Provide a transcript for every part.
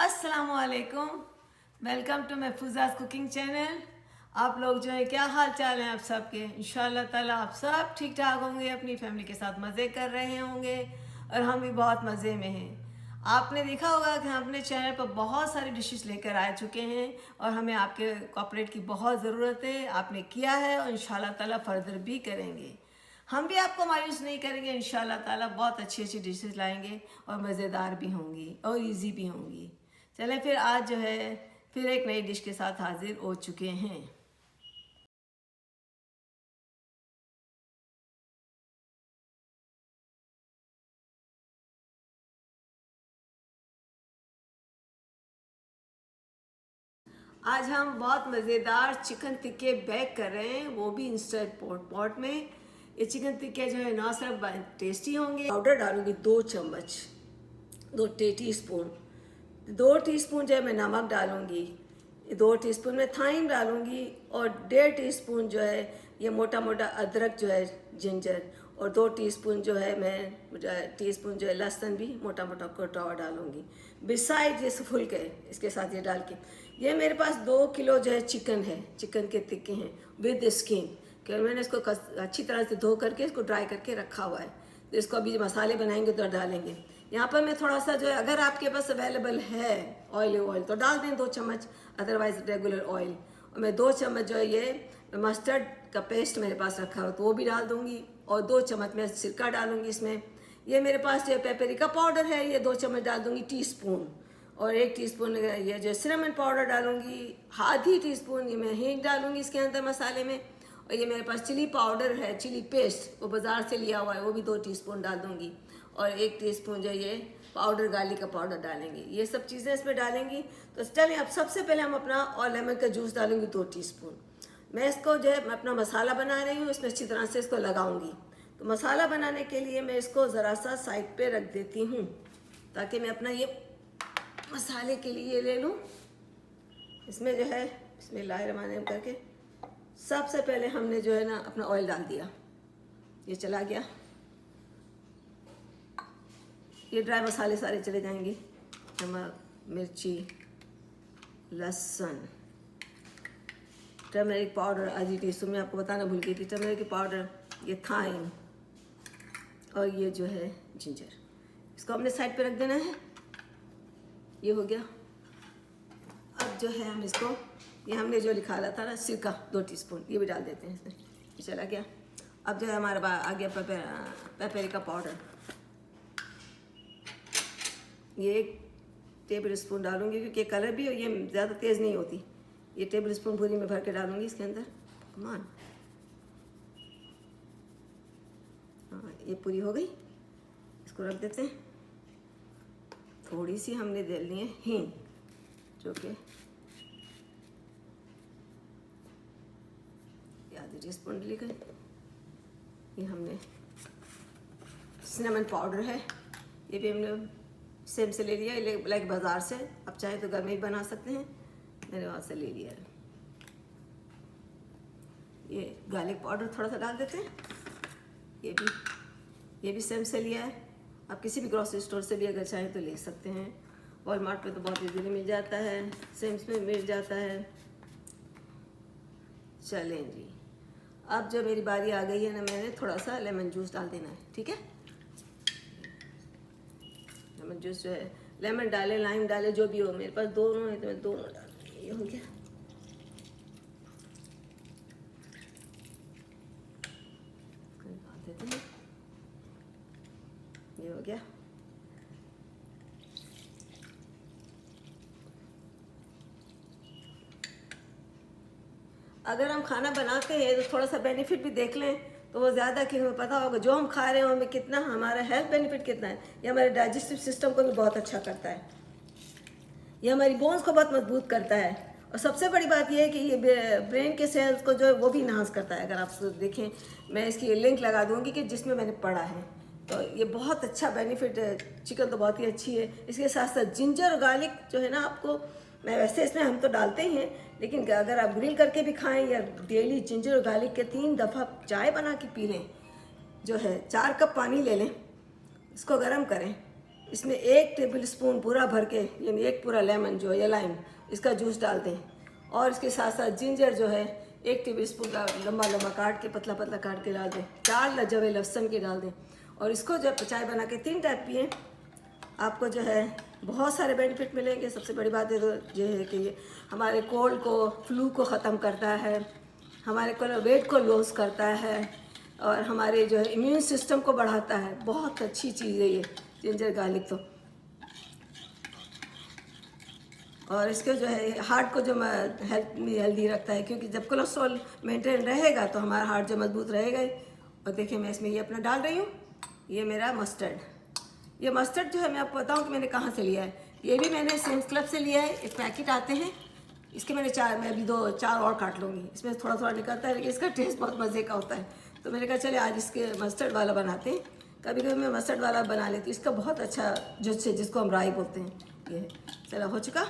अस्सलामुअलैकुम। Welcome to Mahfuza's cooking channel. आप लोग जो है क्या हाल चाल हैं आप सबके। इंशाल्लाह ताला आप सब ठीक ठाक होंगे, अपनी फैमिली के साथ मज़े कर रहे होंगे और हम भी बहुत मज़े में हैं। आपने देखा होगा कि हम अपने चैनल पर बहुत सारी डिशेस लेकर आ चुके हैं और हमें आपके कोऑपरेट की बहुत ज़रूरत है। आपने किया है और इंशाल्लाह ताला फर्दर भी करेंगे। हम भी आपको मायूस नहीं करेंगे। इंशाल्लाह ताला बहुत अच्छी अच्छी डिशेस लाएंगे और मज़ेदार भी होंगी और इजी भी होंगी। चलें फिर आज जो है फिर एक नई डिश के साथ हाजिर हो चुके हैं। आज हम बहुत मज़ेदार चिकन टिक्के बेक कर रहे हैं, वो भी इंस्टेंट पॉट में। ये चिकन टिक्के जो है ना सिर्फ टेस्टी होंगे। पाउडर डालूंगी 2 चम्मच, 2 टीस्पून। 2 टीस्पून जो है मैं नमक डालूंगी, 2 टीस्पून में थाइम डालूंगी और 1.5 टीस्पून जो है ये मोटा मोटा अदरक जो है जिंजर, और 2 टीस्पून जो है मैं टीस्पून जो है लहसुन भी मोटा मोटा कटा हुआ डालूंगी। बिसाइड ये फुल के इसके साथ ये डाल के, ये मेरे पास 2 किलो जो है चिकन है, चिकन के टिक्के हैं विद स्किन। कि मैंने इसको अच्छी तरह से धो करके इसको ड्राई करके रखा हुआ है। तो इसको अभी मसाले बनाएंगे तो डालेंगे। यहाँ पर मैं थोड़ा सा जो है, अगर आपके पास अवेलेबल है ऑयल तो डाल दें 2 चम्मच, अदरवाइज रेगुलर ऑयल। और मैं 2 चम्मच जो है ये मस्टर्ड का पेस्ट मेरे पास रखा हो तो वो भी डाल दूँगी, और 2 चम्मच मैं सिरका डालूँगी इसमें। ये मेरे पास जो है पेपरिका पाउडर है, ये 2 चम्मच डाल दूँगी टीस्पून, और 1 टीस्पून ये जो सिनेमन पाउडर डालूँगी, आधी टीस्पून ये मैं हींग डालूँगी इसके अंदर मसाले में। और ये मेरे पास चिली पाउडर है, चिली पेस्ट वो बाज़ार से लिया हुआ है, वो भी 2 टीस्पून डाल दूँगी। और 1 टीस्पून जो ये पाउडर गार्लिक का पाउडर डालेंगे। ये सब चीज़ें इसमें डालेंगी। तो चलिए अब सबसे पहले हम अपना और लेमन का जूस डालूंगी 2 टीस्पून। मैं इसको जो है मैं अपना मसाला बना रही हूँ, इसमें अच्छी तरह से इसको लगाऊंगी। तो मसाला बनाने के लिए मैं इसको ज़रा सा साइड पे रख देती हूँ ताकि मैं अपना ये मसाले के लिए ले लूँ। इसमें जो है बिस्मिल्लाहिर्रहमानिर्रहीम करके सबसे पहले हमने जो है ना अपना ऑयल डाल दिया, ये चला गया। ये ड्राई मसाले सारे चले जाएंगे, नमक, मिर्ची, लहसुन, टर्मरिक पाउडर आधी टीस्पून, मैं आपको बताना भूल गई थी, टर्मरिक पाउडर, ये थाइम और ये जो है जिंजर। इसको हमने साइड पे रख देना है। ये हो गया। अब जो है हम इसको, ये हमने जो लिखा था ना सिरका 2 टीस्पून, ये भी डाल देते हैं इसमें। ये चला गया। अब जो है हमारा आ गया पेपरिका पाउडर, ये 1 टेबल स्पून डालूंगी क्योंकि कलर भी ये ज़्यादा तेज़ नहीं होती। ये टेबल स्पून भूरी में भर के डालूंगी इसके अंदर। कमान, हाँ ये पूरी हो गई। इसको रख देते हैं। थोड़ी सी हमने डालनी है हींग, जो कि आधी टीस्पून डाली गई। ये हमने सिनेमन पाउडर है, ये भी हमने सेम से ले लिया, लाइक बाज़ार से। आप चाहे तो घर में ही बना सकते हैं, मैंने वहाँ से ले लिया है। ये गार्लिक पाउडर थोड़ा सा डाल देते हैं, ये भी सेम से लिया है। आप किसी भी ग्रोसरी स्टोर से भी अगर चाहें तो ले सकते हैं। वॉलमार्ट पे तो बहुत इजीली मिल जाता है, सेम्स में मिल जाता है। चलें जी, अब जो मेरी बारी आ गई है ना, मैंने थोड़ा सा लेमन जूस डाल देना है, ठीक है। लेमन जूस जो है, लेमन डाले लाइम डाले जो भी हो, मेरे पास दोनों है तो मैं दोनों डाल दूँगी। ये हो गया। देते हैं, ये हो गया। अगर हम खाना बनाते हैं तो थोड़ा सा बेनिफिट भी देख लें तो वो ज़्यादा कि हमें पता होगा जो हम खा रहे हैं हमें कितना, हमारा हेल्थ बेनिफिट कितना है। ये हमारे डाइजेस्टिव सिस्टम को भी बहुत अच्छा करता है, ये हमारी बोन्स को बहुत मजबूत करता है, और सबसे बड़ी बात यह है कि ये ब्रेन के सेल्स को जो है वो भी इन्हांस करता है। अगर आप देखें, मैं इसकी लिंक लगा दूंगी कि जिसमें मैंने पढ़ा है, तो ये बहुत अच्छा बेनिफिट है। चिकन तो बहुत ही अच्छी है। इसके साथ साथ जिंजर और गार्लिक जो है ना, आपको मैं वैसे इसमें हम तो डालते ही हैं, लेकिन अगर आप ग्रिल करके भी खाएं या डेली जिंजर और गार्लिक के 3 दफ़ा चाय बना के पी लें, जो है 4 कप पानी ले लें, इसको गर्म करें, इसमें 1 टेबल स्पून पूरा भर के, यानी 1 पूरा लेमन जो है या लाइम, इसका जूस डाल दें। और इसके साथ साथ जिंजर जो है 1 टेबल स्पून का लंबा लंबा काट के, पतला पतला काट के डाल दें। 4 जवे लहसुन के डाल दें। और इसको जब चाय बना के 3 टाइम पिए, आपको जो है बहुत सारे बेनिफिट मिलेंगे। सबसे बड़ी बात है तो ये है कि ये हमारे कोल्ड को, फ्लू को ख़त्म करता है, हमारे को वेट को लॉस करता है, और हमारे जो है इम्यून सिस्टम को बढ़ाता है। बहुत अच्छी चीज़ है ये जिंजर गार्लिक तो। और इसके जो है हार्ट को जो हेल्दी रखता है, क्योंकि जब कोलेस्ट्रॉल मेंटेन रहेगा तो हमारा हार्ट जो मजबूत रहेगा ही। और देखिए मैं इसमें ये अपना डाल रही हूँ, ये मेरा मस्टर्ड। ये मस्टर्ड जो है मैं आपको बताऊँ कि मैंने कहाँ से लिया है। ये भी मैंने सेम्स क्लब से लिया है, एक पैकेट आते हैं इसके। मैं अभी 2-4 और काट लूँगी। इसमें थोड़ा थोड़ा निकलता है, लेकिन इसका टेस्ट बहुत मज़े का होता है। तो मैंने कहा चले आज इसके मस्टर्ड वाला बनाते हैं। कभी कभी मैं मस्टर्ड वाला बना लेती हूँ। इसका बहुत अच्छा जिसको हम राई बोलते हैं, ये है। चलो हो चुका।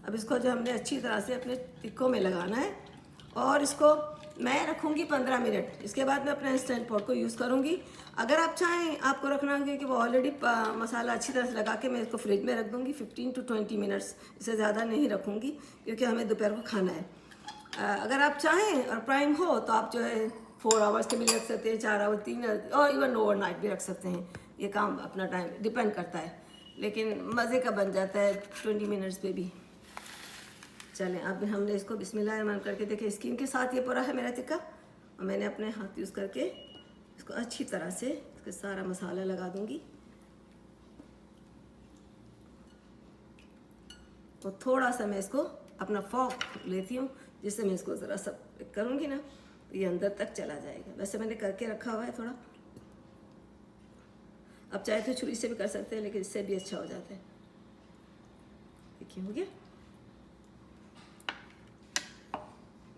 अब इसको जो हमने अच्छी तरह से अपने टिक्कों में लगाना है, और इसको मैं रखूँगी 15 मिनट। इसके बाद मैं अपना इंस्टेंट पॉट को यूज़ करूँगी। अगर आप चाहें आपको रखना, क्योंकि वो ऑलरेडी मसाला अच्छी तरह से लगा के मैं इसको फ्रिज में रख दूँगी 15 to 20 मिनट्स। इससे ज़्यादा नहीं रखूँगी, क्योंकि हमें दोपहर को खाना है। अगर आप चाहें और प्राइम हो तो आप जो है 4 आवर्स के भी रख सकते हैं, 4 आवर, 3 और इवन ओवरनाइट भी रख सकते हैं। ये काम अपना टाइम डिपेंड करता है, लेकिन मज़े का बन जाता है 20 मिनट्स पे भी। चलें अब हमने इसको बिस्मिल्लाह करके देखें। स्किन के साथ ये पूरा है मेरा टिक्का, और मैंने अपने हाथ यूज़ करके इसको अच्छी तरह से इसके सारा मसाला लगा दूंगी। और थोड़ा सा मैं इसको अपना फॉक लेती हूँ, जिससे मैं इसको ज़रा सब करूँगी ना तो ये अंदर तक चला जाएगा। वैसे मैंने करके रखा हुआ है थोड़ा। अब चाहे तो छुरी से भी कर सकते हैं, लेकिन इससे भी अच्छा हो जाता है। देखिए हो गया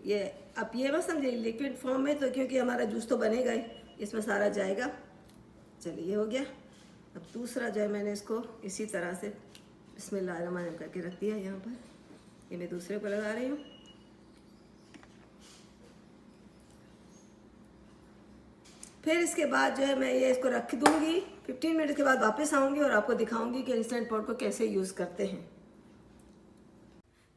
ये। अब ये बस समझिए लिक्विड फॉर्म में, तो क्योंकि हमारा जूस तो बनेगा ही, इसमें सारा जाएगा। चलिए ये हो गया। अब दूसरा जो है मैंने इसको इसी तरह से बिस्मिल्लाहिर्रहमानिर्रहीम करके रख दिया यहाँ पर। ये मैं दूसरे को लगा रही हूँ। फिर इसके बाद जो है मैं ये इसको रख दूँगी। 15 मिनट के बाद वापस आऊँगी और आपको दिखाऊँगी कि इंस्टेंट पॉट को कैसे यूज़ करते हैं।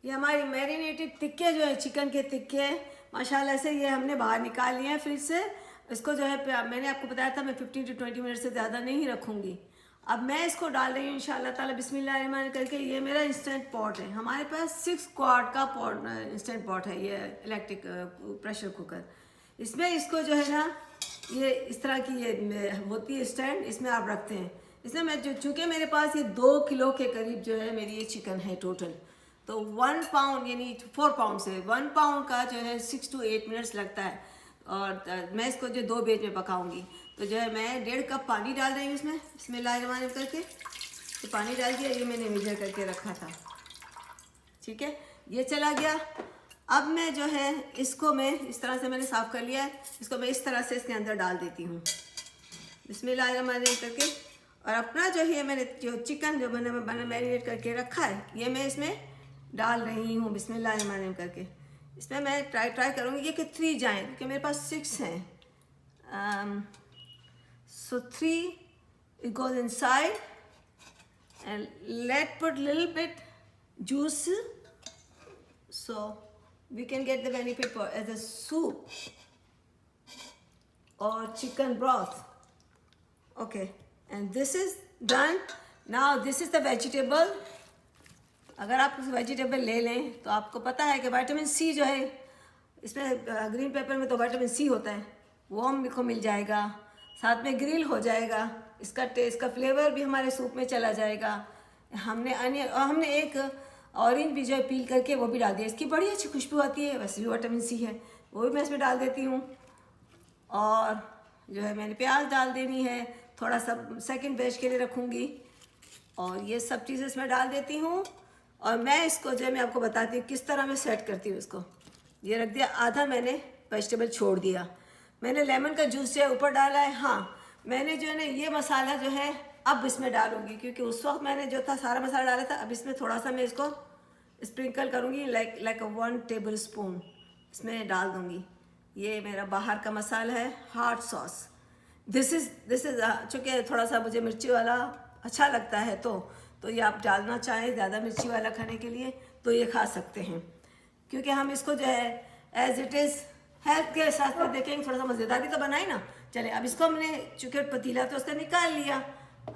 ये हमारी मैरिनेटेड टिक्के जो है, चिकन के टिक्के माशाल्लाह से ये हमने बाहर निकाल लिए हैं फ्रिज से। इसको जो है मैंने आपको बताया था मैं 15 to 20 मिनट से ज़्यादा नहीं रखूँगी। अब मैं इसको डाल रही हूँ इंशाल्लाह ताला बिस्मिल्लाह करके। ये मेरा इंस्टेंट पॉट है। हमारे पास 6 क्वार्ट का पॉट इंस्टेंट पॉट है, ये इलेक्ट्रिक प्रेशर कुकर। इसमें इसको जो है ना, ये इस तरह की ये होती है स्टैंड, इसमें आप रखते हैं। इसमें मैं जो चूँकि मेरे पास ये 2 किलो के करीब जो है मेरी ये चिकन है टोटल, तो 1 पाउंड यानी 4 पाउंड से 1 पाउंड का जो है 6 to 8 मिनट्स लगता है। और मैं इसको जो 2 बैच में पकाऊंगी, तो जो है मैं 1.5 कप पानी डाल रही हूँ इसमें बिस्मिल्लाहिर्रहमानिर्रहीम करके। तो पानी डाल दिया, ये मैंने मेजर करके रखा था। ठीक है, ये चला गया। अब मैं जो है इसको मैं इस तरह से मैंने साफ़ कर लिया है। इसको मैं इस तरह से इसके अंदर डाल देती हूँ बिस्मिल्लाहिर्रहमानिर्रहीम करके। और अपना जो है मैंने जो चिकन जो मैंने मैरिनेट करके रखा है, ये मैं इसमें डाल रही हूँ बिस्मिल्लाहिर्रहमानिर्रहीम करके। इसमें मैं ट्राई करूँगी ये कि 3 जाएँ, क्योंकि मेरे पास 6 हैं। सो 3 it goes inside and let put little bit juice so we can get the benefit for as a soup or chicken broth. Okay, and this is done. Now this is the vegetable. अगर आप vegetable ले लें तो आपको पता है कि vitamin C जो है इसमें, ग्रीन पेपर में तो विटामिन सी होता है, वो हमको मिल जाएगा। साथ में ग्रिल हो जाएगा, इसका टेस्ट का फ्लेवर भी हमारे सूप में चला जाएगा। हमने अनियन और हमने एक ऑरेंज भी जो है पील करके वो भी डाल दिया। इसकी बड़ी अच्छी खुशबू आती है, वैसे भी विटामिन सी है, वो भी मैं इसमें डाल देती हूँ। और जो है मैंने प्याज डाल देनी है, थोड़ा सा सेकंड बैच के लिए रखूँगी। और ये सब चीज़ें इसमें डाल देती हूँ। और मैं इसको जो है मैं आपको बताती हूँ किस तरह मैं सेट करती हूँ इसको। ये रख दिया, आधा मैंने वेजिटेबल छोड़ दिया। मैंने लेमन का जूस जो है ऊपर डाला है। हाँ, मैंने जो है ना ये मसाला जो है अब इसमें डालूंगी, क्योंकि उस वक्त मैंने जो था सारा मसाला डाला था। अब इसमें थोड़ा सा मैं इसको स्प्रिंकल करूँगी, लाइक 1 टेबल स्पून इसमें डाल दूँगी। ये मेरा बाहर का मसाला है, हॉट सॉस। दिस इज़ चूँकि थोड़ा सा मुझे मिर्ची वाला अच्छा लगता है तो ये आप डालना चाहें ज़्यादा मिर्ची वाला खाने के लिए तो ये खा सकते हैं, क्योंकि हम इसको जो है एज इट इज़ हेल्थ के साथ में देखेंगे, थोड़ा सा मज़ेदार भी तो बनाए ना। चले अब इसको हमने चूँकि पतीला तो उसका निकाल लिया,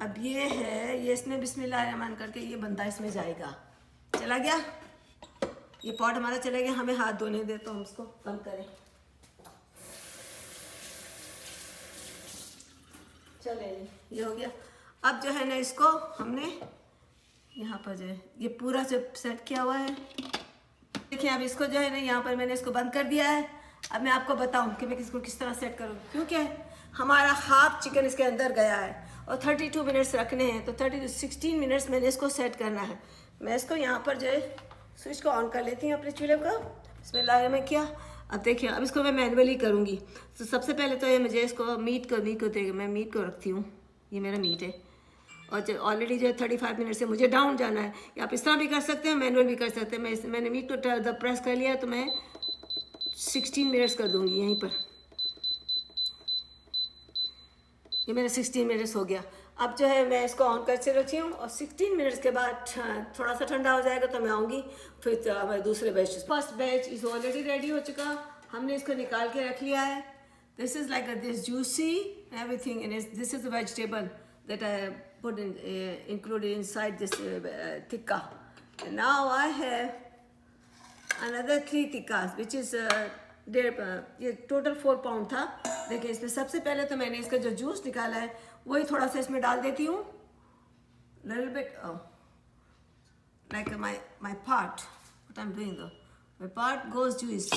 अब ये है, ये इसमें बिस्मिल्लाह रहमान करके ये बंदा इसमें जाएगा। चला गया ये पॉट हमारा, चला गया। हमें हाथ धोने दे तो हम इसको बंद करें। चले ये हो गया। अब जो है ना इसको हमने यहाँ पर जो है ये पूरा जो सेट किया हुआ है, देखिए अब इसको जो है ना यहाँ पर मैंने इसको बंद कर दिया है। अब मैं आपको बताऊँ कि मैं इसको किस तरह सेट करूँ, क्योंकि हमारा हाफ चिकन इसके अंदर गया है और 32 मिनट्स रखने हैं, तो 16 मिनट्स मैंने इसको सेट करना है। मैं इसको यहाँ पर जो है स्विच को ऑन कर लेती हूँ अपने चूल्हे का। बिस्मिल्लाह में किया। अब देखिए अब इसको मैं मैनुअली करूँगी। तो सबसे पहले तो ये मुझे इसको मीट को देगा, मैं मीट को रखती हूँ, ये मेरा मीट है और ऑलरेडी जो है 35 मिनट से मुझे डाउन जाना है। या आप इस तरह भी कर सकते हैं, मैनुअल भी कर सकते हैं। मैंने मीट को प्रेस कर लिया तो मैं 16 मिनट्स कर दूँगी यहीं पर। ये मेरा 16 मिनट्स हो गया। अब जो है मैं इसको ऑन करके रखी हूँ और 16 मिनट्स के बाद थोड़ा सा ठंडा हो जाएगा तो मैं आऊँगी फिर मैं दूसरे batch. First batch is already ready हो चुका, हमने इसको निकाल के रख लिया है। This is like this juicy everything in it. This is the vegetable that I put in included inside this tikka. Now I have another 3 tikkas which is ये टोटल 4 पाउंड था। देखिए इसमें सबसे पहले तो मैंने इसका जो जूस निकाला है वही थोड़ा सा इसमें डाल देती हूँ, little bit like my part what I am doing though my part goes juice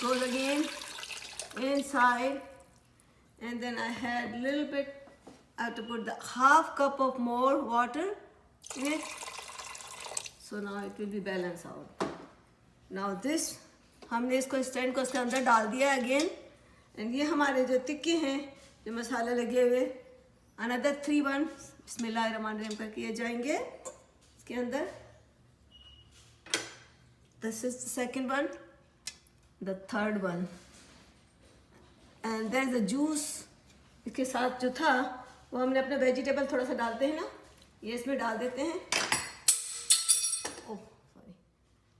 goes again inside and then I had little bit, I have to put the half cup of more water in it, so now it will be balanced out. Now this हमने इसको stand को इसके अंदर डाल दिया again, and ये हमारे जो टिक्के हैं जो मसाले लगे हुए अनदर 3 बिस्मिल्लाहिर्रहमानिर्रहीम करके ये जाएंगे इसके अंदर। This is the second one, the third one, and there is the juice. इसके साथ जो था वो हमने अपना वेजिटेबल थोड़ा सा डालते हैं ना, ये इसमें डाल देते हैं। ओह सॉरी,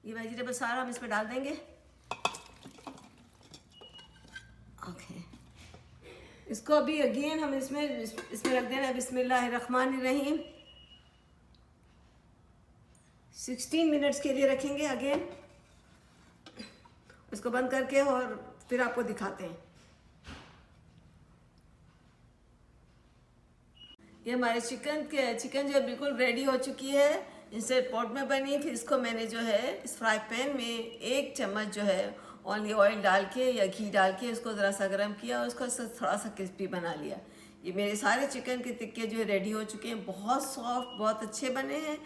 ये वेजिटेबल सारा हम इसमें डाल देंगे। ओके इसको अभी अगेन हम इसमें रख देना है बिस्मिल्लाहिर्रहमानिर्रहीम। 16 मिनट्स के लिए रखेंगे अगेन, इसको बंद करके और फिर आपको दिखाते हैं। ये हमारे चिकन जो है बिल्कुल रेडी हो चुकी है, इंस्टेंट पॉट में बनी। फिर इसको मैंने जो है इस फ्राई पैन में 1 चम्मच जो है ओनली ऑयल डाल के या घी डाल के इसको ज़रा सा गर्म किया और उसको थोड़ा सा क्रिस्पी बना लिया। ये मेरे सारे चिकन के टिक्के जो है रेडी हो चुके हैं, बहुत सॉफ्ट, बहुत अच्छे बने हैं।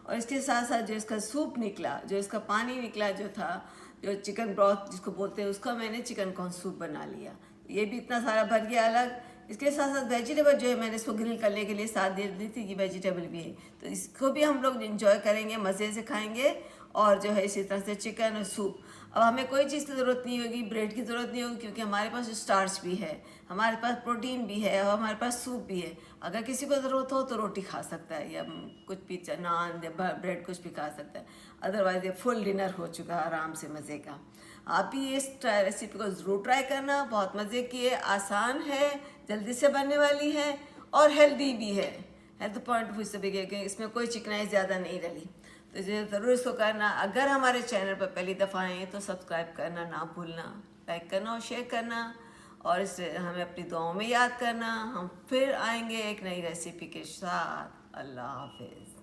और इसके साथ साथ जो इसका सूप निकला, जो इसका पानी निकला जो था, जो चिकन ब्रॉथ जिसको बोलते हैं, उसका मैंने चिकन कॉर्न सूप बना लिया। ये भी इतना सारा भर गया अलग। इसके साथ साथ वेजिटेबल जो है मैंने इसको ग्रिल करने के लिए साथ दे दी थी, ये वेजिटेबल भी है, तो इसको भी हम लोग इंजॉय करेंगे, मज़े से खाएंगे। और जो है इसी तरह से चिकन और सूप। अब हमें कोई चीज़ की ज़रूरत नहीं होगी, ब्रेड की ज़रूरत नहीं होगी, क्योंकि हमारे पास स्टार्च भी है, हमारे पास प्रोटीन भी है और हमारे पास सूप भी है। अगर किसी को ज़रूरत हो तो रोटी खा सकता है या कुछ भी, नान या ब्रेड कुछ भी खा सकता है। अदरवाइज़ ये फुल डिनर हो चुका है आराम से मज़े का। आप भी इस रेसिपी को ज़रूर ट्राई करना, बहुत मज़े की है, आसान है, जल्दी से बनने वाली है और हेल्दी भी है। हेल्थ पॉइंट ऑफ व्यू से भी, क्योंकि इसमें कोई चिकनाई ज़्यादा नहीं डली, तो ये ज़रूर इसको करना। अगर हमारे चैनल पर पहली दफ़ा आए तो सब्सक्राइब करना ना भूलना, लाइक करना और शेयर करना, और इसे हमें अपनी दुआओं में याद करना। हम फिर आएंगे एक नई रेसिपी के साथ। अल्लाह हाफिज़।